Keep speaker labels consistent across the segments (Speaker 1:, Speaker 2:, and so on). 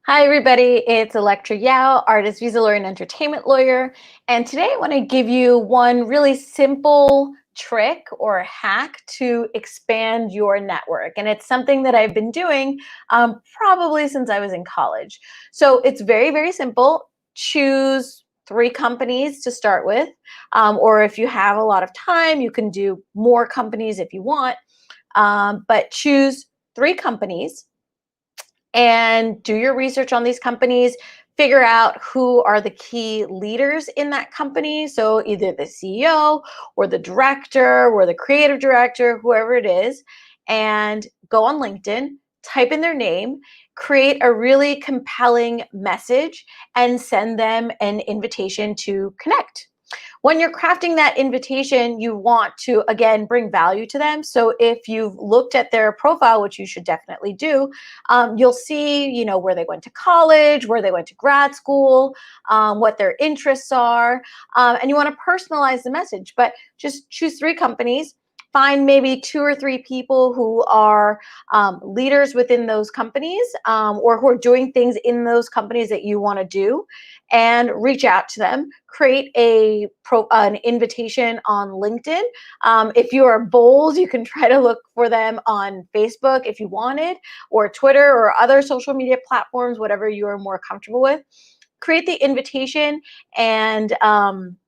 Speaker 1: Hi, everybody. It's Elektra Yao, artist, visa lawyer, and entertainment lawyer. And today I want to give you one really simple trick or hack to expand your network. And it's something that I've been doing probably since I was in college. So it's very, very simple. Choose 3 companies to start with. Or if you have a lot of time, you can do more companies if you want. But choose 3 companies and do your research on these companies. Figure out who are the key leaders in that company. So either the CEO or the director or the creative director, whoever it is, and go on LinkedIn, type in their name, create a really compelling message, and send them an invitation to connect. When you're crafting that invitation, you want to, again, bring value to them. So if you've looked at their profile, which you should definitely do, you'll see, where they went to college, where they went to grad school, what their interests are, and you want to personalize the message. But just choose 3 companies. Find maybe 2 or 3 people who are leaders within those companies, or who are doing things in those companies that you want to do, and reach out to them. Create an invitation on LinkedIn. If you are bold, you can try to look for them on Facebook if you wanted, or Twitter or other social media platforms, whatever you are more comfortable with. Create the invitation and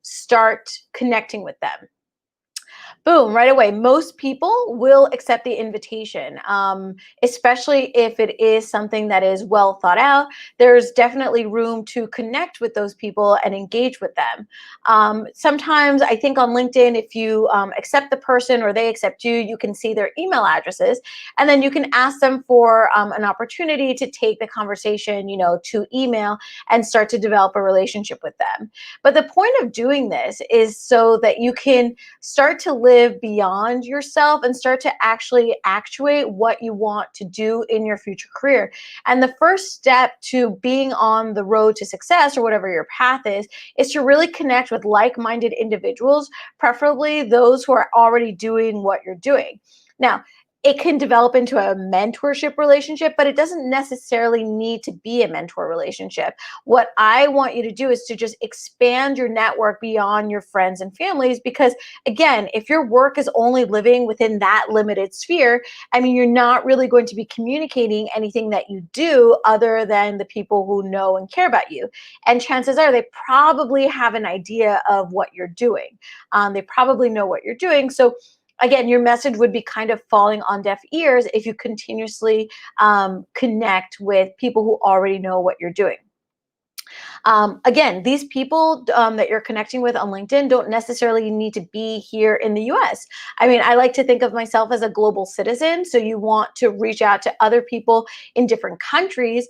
Speaker 1: start connecting with them. Boom, right away. Most people will accept the invitation, especially if it is something that is well thought out. There's definitely room to connect with those people and engage with them. Sometimes I think on LinkedIn, if you accept the person or they accept you, you can see their email addresses, and then you can ask them for an opportunity to take the conversation, to email and start to develop a relationship with them. But the point of doing this is so that you can start to live beyond yourself and start to actually actuate what you want to do in your future career. And the first step to being on the road to success, or whatever your path is to really connect with like-minded individuals, preferably those who are already doing what you're doing. Now, it can develop into a mentorship relationship, but it doesn't necessarily need to be a mentor relationship. What I want you to do is to just expand your network beyond your friends and families, because again, if your work is only living within that limited sphere, I mean, you're not really going to be communicating anything that you do other than the people who know and care about you. And chances are they probably have an idea of what you're doing. They probably know what you're doing. So again, your message would be kind of falling on deaf ears if you continuously connect with people who already know what you're doing. Again, these people that you're connecting with on LinkedIn don't necessarily need to be here in the US. I mean, I like to think of myself as a global citizen. So you want to reach out to other people in different countries,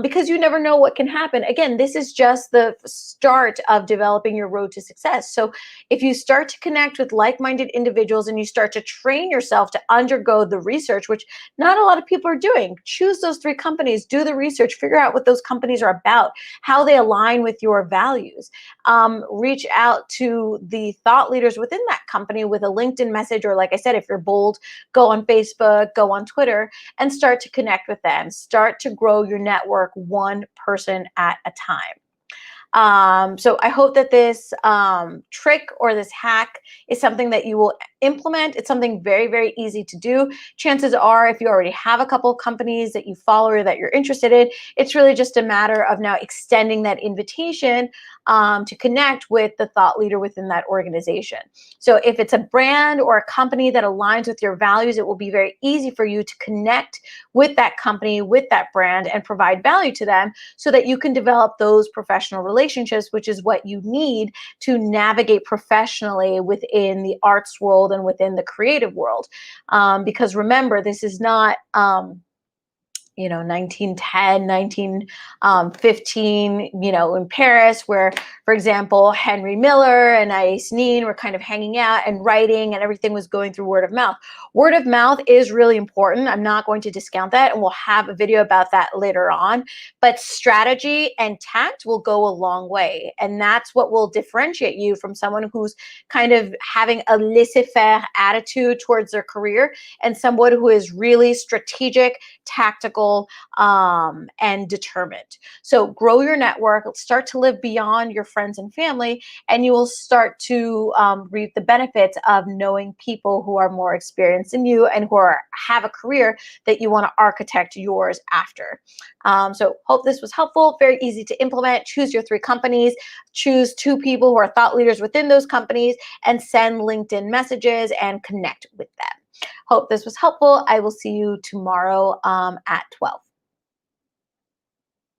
Speaker 1: because you never know what can happen. Again, this is just the start of developing your road to success. So if you start to connect with like-minded individuals and you start to train yourself to undergo the research, which not a lot of people are doing, choose those 3 companies, do the research, figure out what those companies are about, how they align with your values. Reach out to the thought leaders within that company with a LinkedIn message, or like I said, if you're bold, go on Facebook, go on Twitter, and start to connect with them. Start to grow your network one person at a time. So I hope that this trick or this hack is something that you will implement. It's something very, very easy to do. Chances are, if you already have a couple of companies that you follow or that you're interested in, it's really just a matter of now extending that invitation to connect with the thought leader within that organization. So if it's a brand or a company that aligns with your values, it will be very easy for you to connect with that company, with that brand, and provide value to them so that you can develop those professional relationships, which is what you need to navigate professionally within the arts world and within the creative world. Because remember, this is not 1910, 1915, in Paris, where, for example, Henry Miller and Aïs Nin were kind of hanging out and writing, and everything was going through word of mouth. Word of mouth is really important. I'm not going to discount that, and we'll have a video about that later on. But strategy and tact will go a long way, and that's what will differentiate you from someone who's kind of having a laissez-faire attitude towards their career, and someone who is really strategic, tactical, successful, and determined. So grow your network, start to live beyond your friends and family, and you will start to reap the benefits of knowing people who are more experienced than you and who have a career that you want to architect yours after. So hope this was helpful. Very easy to implement. Choose your 3 companies, choose 2 people who are thought leaders within those companies, and send LinkedIn messages and connect with them. Hope this was helpful. I will see you tomorrow at 12.